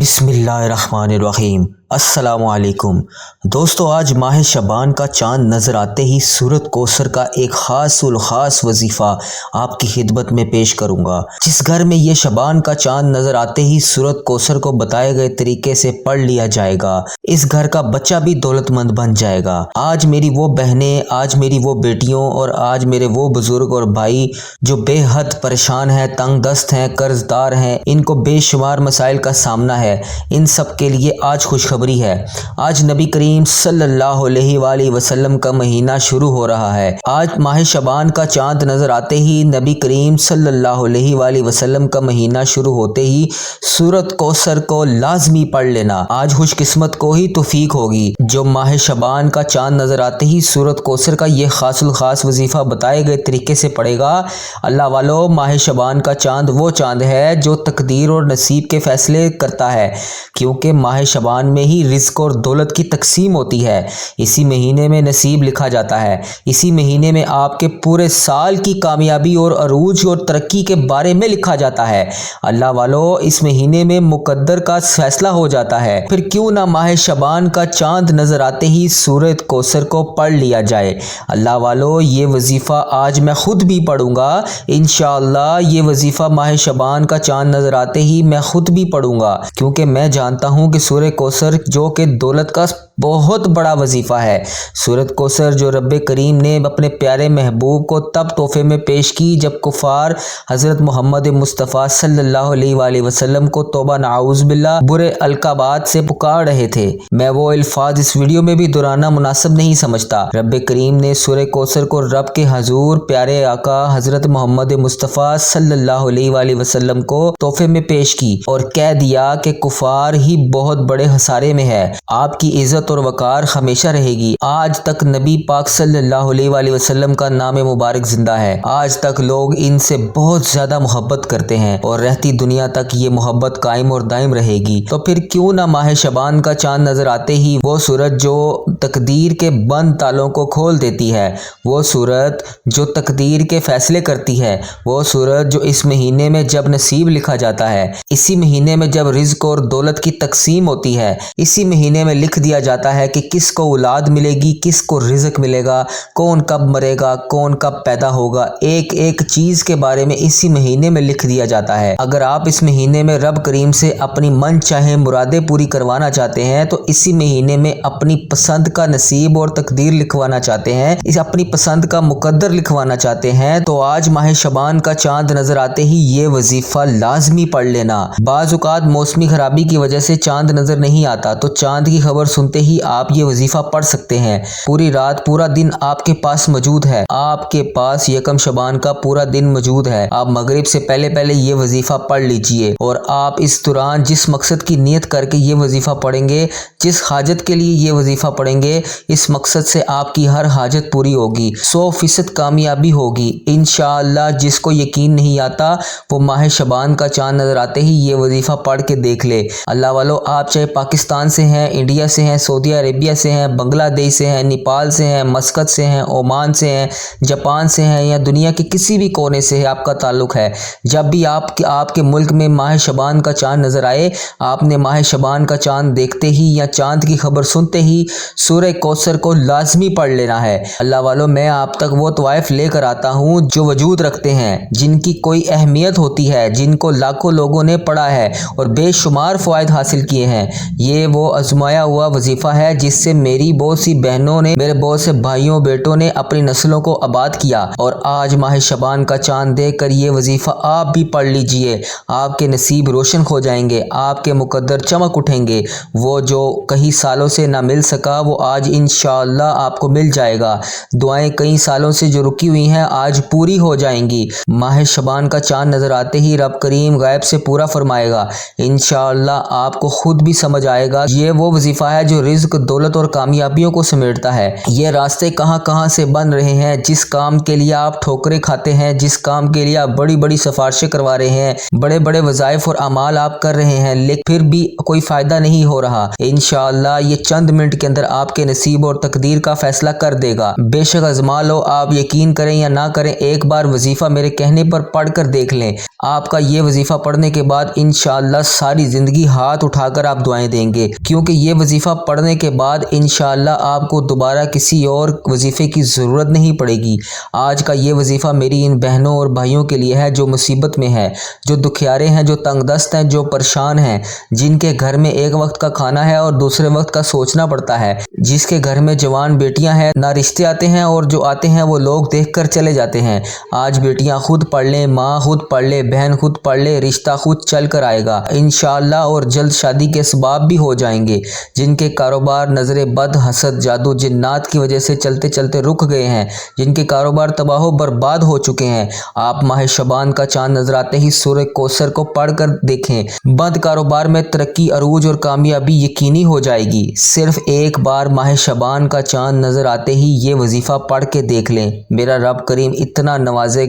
بسم اللہ الرحمن الرحیم۔ السلام علیکم دوستو، آج ماہ شعبان کا چاند نظر آتے ہی سورۃ کوثر کا ایک خاص الخاص وظیفہ آپ کی خدمت میں پیش کروں گا۔ جس گھر میں یہ شعبان کا چاند نظر آتے ہی سورۃ کوثر کو بتائے گئے طریقے سے پڑھ لیا جائے گا، اس گھر کا بچہ بھی دولت مند بن جائے گا۔ آج میری وہ بہنیں، آج میری وہ بیٹیوں اور آج میرے وہ بزرگ اور بھائی جو بے حد پریشان ہیں، تنگ دست ہیں، قرض دار ہیں، ان کو بے شمار مسائل کا سامنا ہے، ان سب کے لیے آج خوشخبری ہے۔ آج نبی کریم صلی اللہ علیہ وآلہ وسلم کا مہینہ شروع ہو رہا ہے۔ آج ماہ شعبان کا چاند نظر آتے ہی نبی کریم صلی اللہ علیہ وآلہ وسلم کا مہینہ شروع ہوتے ہی سورۃ کوثر کو لازمی پڑھ لینا۔ آج خوش قسمت کو ہی توفیق ہوگی جو ماہ شعبان کا چاند نظر آتے ہی سورۃ کوثر کا یہ خاص الخاص وظیفہ بتائے گئے طریقے سے پڑھے گا۔ اللہ والو، ماہ شعبان کا چاند وہ چاند ہے جو تقدیر اور نصیب کے فیصلے کرتا ہے، کیونکہ ماہ شعبان میں ہی رزق اور دولت کی تقسیم ہوتی ہے۔ اسی مہینے میں نصیب لکھا جاتا ہے، اسی مہینے میں آپ کے پورے سال کی کامیابی اور عروج اور ترقی کے بارے میں لکھا جاتا ہے۔ اللہ والو، اس مہینے میں مقدر کا فیصلہ ہو جاتا ہے، پھر کیوں نہ ماہ شعبان کا چاند نظر آتے ہی سورۃ کوثر کو پڑھ لیا جائے۔ اللہ والو، یہ وظیفہ آج میں خود بھی پڑھوں گا انشاءاللہ۔ یہ وظیفہ ماہ شعبان کا چاند نظر آتے ہی میں خود بھی پڑھوں گا، کیونکہ میں جانتا ہوں کہ سورۃ کوثر جو کہ دولت کا بہت بڑا وظیفہ ہے۔ سورۃ کوثر جو رب کریم نے اپنے پیارے محبوب کو تب تحفے میں پیش کی جب کفار حضرت محمد مصطفیٰ صلی اللہ علیہ وآلہ وسلم کو توبہ نعوذ باللہ برے القابات سے پکار رہے تھے۔ میں وہ الفاظ اس ویڈیو میں بھی دہرانا مناسب نہیں سمجھتا۔ رب کریم نے سورۃ کوثر کو رب کے حضور پیارے آقا حضرت محمد مصطفیٰ صلی اللہ علیہ وآلہ وسلم کو تحفے میں پیش کی اور کہہ دیا کہ کفار ہی بہت بڑے خسارے میں ہے، آپ کی عزت اور وقار ہمیشہ رہے گی۔ آج تک نبی پاک صلی اللہ علیہ وآلہ وسلم کا نام مبارک زندہ ہے، آج تک لوگ ان سے بہت زیادہ محبت کرتے ہیں اور رہتی دنیا تک یہ محبت قائم اور دائم رہے گی۔ تو پھر کیوں نہ ماہ شعبان کا چاند نظر آتے ہی وہ سورت جو تقدیر کے بند تالوں کو کھول دیتی ہے، وہ سورت جو تقدیر کے فیصلے کرتی ہے، وہ سورت جو اس مہینے میں جب نصیب لکھا جاتا ہے، اسی مہینے میں جب رزق اور دولت کی تقسیم ہوتی ہے، اسی مہینے میں لکھ دیا جاتا ہے کہ کس کو اولاد ملے گی، کس کو رزق ملے گا، کون کب مرے گا، کون کب پیدا ہوگا، ایک ایک چیز کے بارے میں اسی مہینے میں لکھ دیا جاتا ہے۔ اگر آپ اس مہینے میں رب کریم سے اپنی من چاہے مرادیں پوری کروانا چاہتے ہیں تو اسی مہینے میں اپنی پسند کا نصیب اور تقدیر لکھوانا چاہتے ہیں، اپنی پسند کا مقدر لکھوانا چاہتے ہیں تو آج ماہ شعبان کا چاند نظر آتے ہی یہ وظیفہ لازمی پڑھ لینا۔ بعض اوقات موسمی خرابی کی وجہ سے چاند نظر نہیں آتا تو چاند کی خبر سنتے ہی آپ یہ وظیفہ پڑھ سکتے ہیں۔ پوری رات پورا دن آپ کے پاس موجود ہے، آپ کے پاس یکم شعبان کا پورا دن موجود ہے۔ آپ مغرب سے پہلے پہلے یہ وظیفہ پڑھ لیجئے اور آپ اس دوران جس مقصد کی نیت کر کے یہ وظیفہ پڑھیں گے، جس حاجت کے لیے یہ وظیفہ پڑھیں گے، اس مقصد سے آپ کی ہر حاجت پوری ہوگی، 100% کامیابی ہوگی انشاءاللہ۔ جس کو یقین نہیں آتا وہ ماہ شعبان کا چاند نظر آتے ہی یہ وظیفہ پڑھ کے دیکھ لے۔ اللہ والو، آپ چاہے پاکستان سے ہیں، انڈیا سے ہیں، سعودی عربیہ سے ہیں، بنگلہ دیش سے ہیں، نیپال سے ہیں، مسقط سے ہیں، عمان سے ہیں، جاپان سے ہیں یا دنیا کے کسی بھی کونے سے آپ کا تعلق ہے، جب بھی آپ کے ملک میں ماہ شعبان کا چاند نظر آئے، آپ نے ماہ شعبان کا چاند دیکھتے ہی یا چاند کی خبر سنتے ہی سورۃ کوثر کو لازمی پڑھ لینا ہے۔ اللہ والو، میں آپ تک وہ طوائف لے کر آتا ہوں جو وجود رکھتے ہیں، جن کی کوئی اہمیت ہوتی ہے، جن کو لاکھوں لوگوں نے پڑھا ہے اور بے شمار فوائد حاصل کیے ہیں۔ یہ وہ آزمایا ہوا وظیفہ ہے جس سے میری بہت سی بہنوں نے، میرے بہت سے بھائیوں بیٹوں نے اپنی نسلوں کو آباد کیا، اور آج ماہ شعبان کا چاند دیکھ کر یہ وظیفہ آپ بھی پڑھ لیجئے۔ آپ کے نصیب روشن ہو جائیں گے، آپ کے مقدر چمک اٹھیں گے، وہ جو کئی سالوں سے نہ مل سکا وہ آج انشاءاللہ آپ کو مل جائے گا۔ دعائیں کئی سالوں سے جو رکی ہوئی ہیں آج پوری ہو جائیں گی۔ ماہ شعبان کا چاند نظر آتے ہی رب کریم غیب سے پورا فرمائے گا انشاءاللہ۔ آپ کو خود بھی سمجھ آئے گا یہ وہ وظیفہ ہے جو رزق، دولت اور کامیابیوں کو سمیٹتا ہے۔ یہ راستے کہاں کہاں سے بن رہے ہیں، جس کام کے لیے آپ ٹھوکریں کھاتے ہیں، جس کام کے لیے آپ بڑی بڑی سفارشیں کروا رہے ہیں، بڑے بڑے وظائف اور اعمال آپ کر رہے ہیں، لیکن پھر بھی کوئی فائدہ نہیں ہو رہا، انشاءاللہ یہ چند منٹ کے اندر آپ کے نصیب اور تقدیر کا فیصلہ کر دے گا۔ بے شک آزما لو، آپ یقین کریں یا نہ کریں، ایک بار وظیفہ میرے کہنے پر پڑھ کر دیکھ لیں، آپ کا یہ وظیفہ پڑھنے کے بعد انشاءاللہ ساری زندگی ہاتھ اٹھا کر آپ دعائیں دیں گے، کیونکہ یہ وظیفہ پڑھنے کے بعد انشاءاللہ آپ کو دوبارہ کسی اور وظیفے کی ضرورت نہیں پڑے گی۔ آج کا یہ وظیفہ میری ان بہنوں اور بھائیوں کے لیے ہے جو مصیبت میں ہے، جو دکھیارے ہیں، جو تنگ دست ہیں، جو پریشان ہیں، جن کے گھر میں ایک وقت کا کھانا ہے اور دوسرے وقت کا سوچنا پڑتا ہے، جس کے گھر میں جوان بیٹیاں ہیں، نہ رشتے آتے ہیں اور جو آتے ہیں وہ لوگ دیکھ کر چلے جاتے ہیں۔ آج بیٹیاں خود پڑھ لیں، ماں خود پڑھ لے، بہن خود پڑھ لے، رشتہ خود چل کر آئے گا انشاءاللہ، اور جلد شادی کے اسباب بھی ہو جائیں گے۔ جن کے کاروبار نظر بد، حسد، جادو، جنات کی وجہ سے چلتے چلتے رک گئے ہیں، جن کے کاروبار تباہ و برباد ہو چکے ہیں، آپ ماہ شعبان کا چاند نظر آتے ہی سورہ کوثر کو پڑھ کر دیکھیں، بند کاروبار میں ترقی، عروج اور کامیابی یقینی ہو جائے گی۔ صرف ایک بار ماہ شعبان کا چاند نظر آتے ہی یہ وظیفہ پڑھ کے دیکھ لیں، میرا رب کریم اتنا نوازے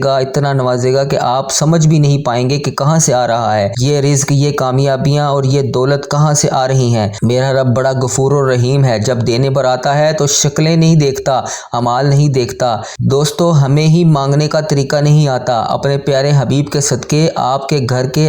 گا کہ آپ سمجھ بھی نہیں پائیں گے کہ کہاں سے آ رہا ہے یہ رزق، یہ کامیابیاں اور یہ دولت کہاں سے آ رہی ہیں۔ میرا رب بڑا غفور و رحیم ہے، جب دینے پر آتا ہے تو شکلیں نہیں دیکھتا، اعمال نہیں دیکھتا۔ دوستو، ہمیں ہی مانگنے کا طریقہ نہیں آتا، اپنے پیارے حبیب کے صدقے آپ کے گھر کے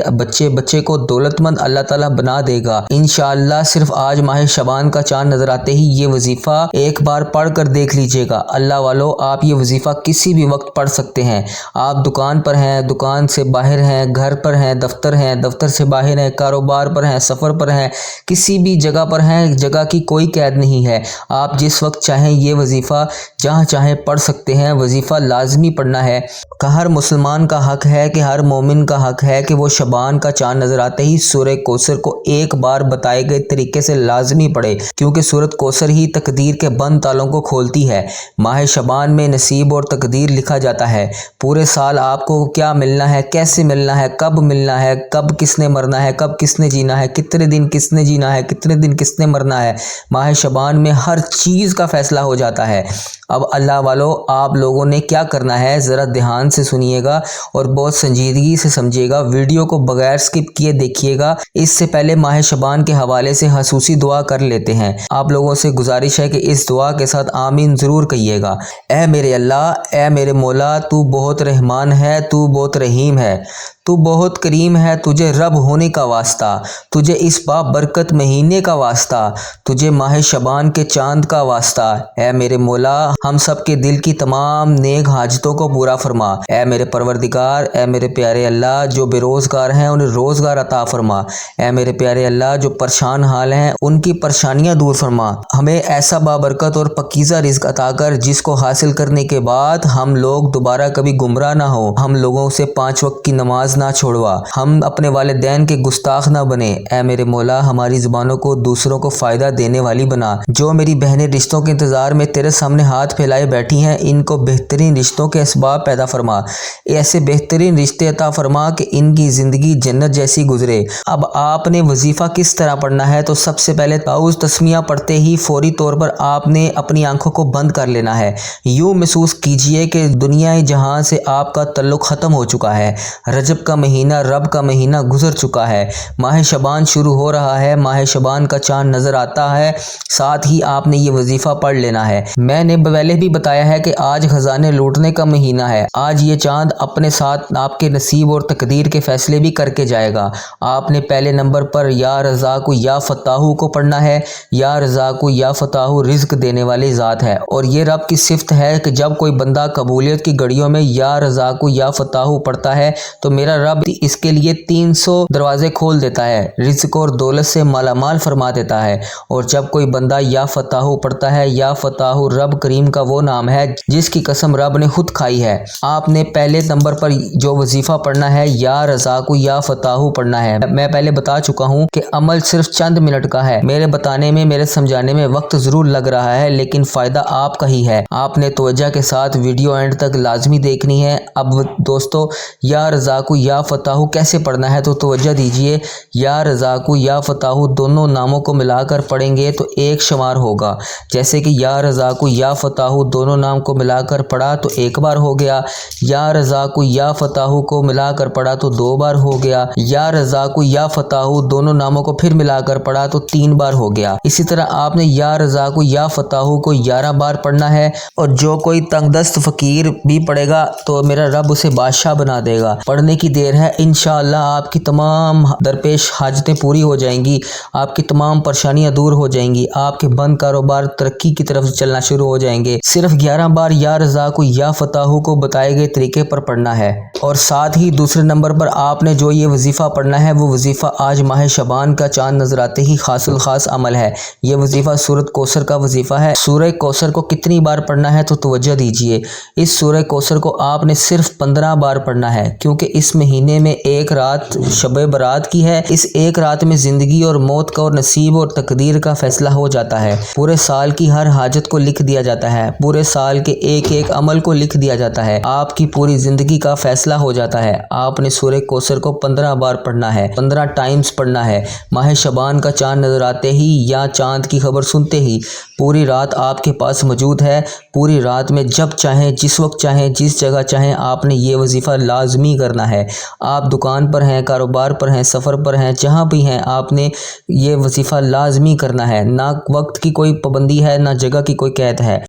بچے کو دولت مند اللہ تعالیٰ بنا دے گا انشاءاللہ۔ صرف آج ماہ شعبان کا چاند نظر آتے ہی یہ وظیفہ ایک بار پڑھ کر دیکھ لیجئے گا۔ اللہ والو، آپ یہ وظیفہ کسی بھی وقت پڑھ سکتے ہیں۔ آپ دکان پر ہیں، دکان سے باہر ہیں، گھر پر ہیں، دفتر سے باہر ہیں، کاروبار پر ہیں، سفر پر ہیں، کسی بھی جگہ پر ہیں، جگہ کی کوئی قید نہیں ہے۔ آپ جس وقت چاہیں یہ وظیفہ جہاں چاہیں پڑھ سکتے ہیں۔ وظیفہ لازمی پڑھنا ہے کہ ہر مسلمان کا حق ہے، کہ ہر مومن کا حق ہے کہ وہ شعبان کا چاند نظر آتے ہی سورہ کوثر کو ایک بار بتائے گئے طریقے سے لازمی پڑھے، کیونکہ سورۃ کوثر ہی تقدیر کے بند تالوں کو کھولتی ہے۔ ماہ شعبان میں نصیب اور تقدیر لکھا جاتا ہے۔ پورے سال آپ کو کیا ملنا ہے، کیسے ملنا ہے، کب ملنا ہے، کب کس نے مرنا ہے، کب کس نے جینا ہے، کتنے دن کس نے جینا ہے، کتنے دن کس نے مرنا ہے، ماہ شعبان میں ہر چیز کا فیصلہ ہو جاتا ہے۔ اب اللہ والو، آپ لوگوں نے کیا کرنا ہے، ذرا دھیان سے سنیے گا اور بہت سنجیدگی سے سمجھیے گا، ویڈیو کو بغیر سکپ کیے دیکھیے گا۔ اس سے پہلے ماہ شعبان کے حوالے سے خصوصی دعا کر لیتے ہیں۔ آپ لوگوں سے گزارش ہے کہ اس دعا کے ساتھ آمین ضرور کہیے گا۔ اے میرے اللہ، اے میرے مولا، تو بہت رحمان ہے، تو بہت رحیم ہے، تو بہت کریم ہے، تجھے رب ہونے کا واسطہ، تجھے اس بابرکت مہینے کا واسطہ، تجھے ماہ شعبان کے چاند کا واسطہ۔ اے میرے مولا، ہم سب کے دل کی تمام نیک حاجتوں کو پورا فرما۔ اے میرے پروردگار، اے میرے پیارے اللہ، جو بے روزگار ہیں انہیں روزگار عطا فرما۔ اے میرے پیارے اللہ، جو پریشان حال ہیں ان کی پریشانیاں دور فرما۔ ہمیں ایسا بابرکت اور پکیزہ رزق عطا کر جس کو حاصل کرنے کے بعد ہم لوگ دوبارہ کبھی گمراہ نہ ہو، ہم لوگوں سے 5 وقت کی نماز نہ چھوڑوا، ہم اپنے والدین کے گستاخ نہ بنے۔ اے میرے مولا، ہماری زبانوں کو دوسروں کو فائدہ دینے والی بنا۔ جو میری بہنیں رشتوں کے انتظار میں تیرے سامنے ہاتھ پھیلائے بیٹھی ہیں، ان کو بہترین رشتوں کے اسباب پیدا فرما، ایسے بہترین رشتے عطا فرما کہ ان کی زندگی جنت جیسی گزرے۔ اب آپ نے وظیفہ کس طرح پڑھنا ہے، تو سب سے پہلے تعوذ تسمیہ پڑھتے ہی فوری طور پر آپ نے اپنی آنکھوں کو بند کر لینا ہے۔ یوں محسوس کیجئے کہ دنیا جہاں سے آپ کا تعلق ختم ہو چکا ہے، رجب کا مہینہ، رب کا مہینہ گزر چکا ہے، ماہ شعبان شروع ہو رہا ہے، ماہ شعبان کا چاند نظر آتا ہے، ساتھ ہی آپ نے یہ وظیفہ پڑھ لینا ہے۔ میں نے پہلے بھی بتایا ہے کہ آج خزانے لوٹنے کا مہینہ ہے۔ آج یہ چاند اپنے ساتھ آپ کے نصیب اور تقدیر کے فیصلے بھی کر کے جائے گا۔ آپ نے پہلے نمبر پر یا رزاق یا فتاح کو پڑھنا ہے۔ یا رزاق یا فتاح رزق دینے والی ذات ہے، اور یہ رب کی صفت ہے کہ جب کوئی بندہ قبولیت کی گھڑیوں میں یا رزاق یا فتاح پڑھتا ہے تو میرا رب اس کے لیے 300 دروازے کھول دیتا ہے، رزق اور دولت سے مالا مال فرما دیتا ہے۔ اور جب کوئی بندہ یا فتاح پڑھتا ہے، یا فتاح رب کریم کا وہ نام ہے جس کی قسم رب نے خود کھائی ہے۔ آپ نے پہلے نمبر پر جو وظیفہ پڑھنا ہے، یا رزاق یا فتاح پڑھنا ہے۔ میں پہلے بتا چکا ہوں کہ عمل صرف چند منٹ کا ہے، میرے بتانے میں، میرے سمجھانے میں وقت ضرور لگ رہا ہے، لیکن فائدہ آپ کا ہی ہے۔ آپ نے توجہ کے ساتھ ویڈیو اینڈ تک لازمی دیکھنی ہے۔ اب دوستو، یا رزاق یا فتاح کیسے پڑھنا ہے، تو توجہ دیجئے۔ یا رزاق یا فتاح دونوں ناموں کو ملا کر پڑھیں گے تو ایک شمار ہوگا، جیسے کہ یا رزاق یا فتاح فتح دونوں نام کو ملا کر پڑھا تو ایک بار ہو گیا، یا رزاق یا فتح کو ملا کر پڑھا تو 2 بار ہو گیا، یا رزاق یا فتح دونوں ناموں کو پھر ملا کر پڑھا تو 3 بار ہو گیا۔ اسی طرح آپ نے یا رزاق یا فتح کو 11 بار پڑھنا ہے، اور جو کوئی تنگ دست فقیر بھی پڑھے گا تو میرا رب اسے بادشاہ بنا دے گا۔ پڑھنے کی دیر ہے، انشاءاللہ آپ کی تمام درپیش حاجتیں پوری ہو جائیں گی، آپ کی تمام پریشانیاں دور ہو جائیں گی، آپ کے بند کاروبار ترقی کی طرف چلنا شروع ہو جائیں گے۔ صرف 11 بار یا رزاق یا فتح کو بتائے گئے طریقے پر پڑھنا ہے، اور ساتھ ہی دوسرے نمبر پر آپ نے جو یہ وظیفہ پڑھنا ہے وہ وظیفہ آج ماہ شعبان کا چاند نظر آتے ہی خاص الخاص عمل ہے۔ یہ وظیفہ سورۃ کوثر کا وظیفہ ہے۔ سورہ کوثر کو کتنی بار پڑھنا ہے تو توجہ دیجئے، اس سورہ کوثر کو آپ نے صرف 15 بار پڑھنا ہے، کیونکہ اس مہینے میں ایک رات شب برات کی ہے۔ اس ایک رات میں زندگی اور موت کا اور نصیب اور تقدیر کا فیصلہ ہو جاتا ہے۔ پورے سال کی ہر حاجت کو لکھ دیا جاتا ہے، پورے سال کے ایک ایک عمل کو لکھ دیا جاتا ہے، آپ کی پوری زندگی کا فیصلہ ہو جاتا ہے۔ آپ نے سورہ کوثر کو 15 بار پڑھنا ہے، 15 ٹائمز پڑھنا ہے۔ ماہ شعبان کا چاند نظر آتے ہی یا چاند کی خبر سنتے ہی پوری رات آپ کے پاس موجود ہے۔ پوری رات میں جب چاہیں، جس وقت چاہیں، جس جگہ چاہیں آپ نے یہ وظیفہ لازمی کرنا ہے۔ آپ دکان پر ہیں، کاروبار پر ہیں، سفر پر ہیں، جہاں بھی ہیں آپ نے یہ وظیفہ لازمی کرنا ہے۔ نہ وقت کی کوئی پابندی ہے، نہ جگہ کی کوئی قید ہے۔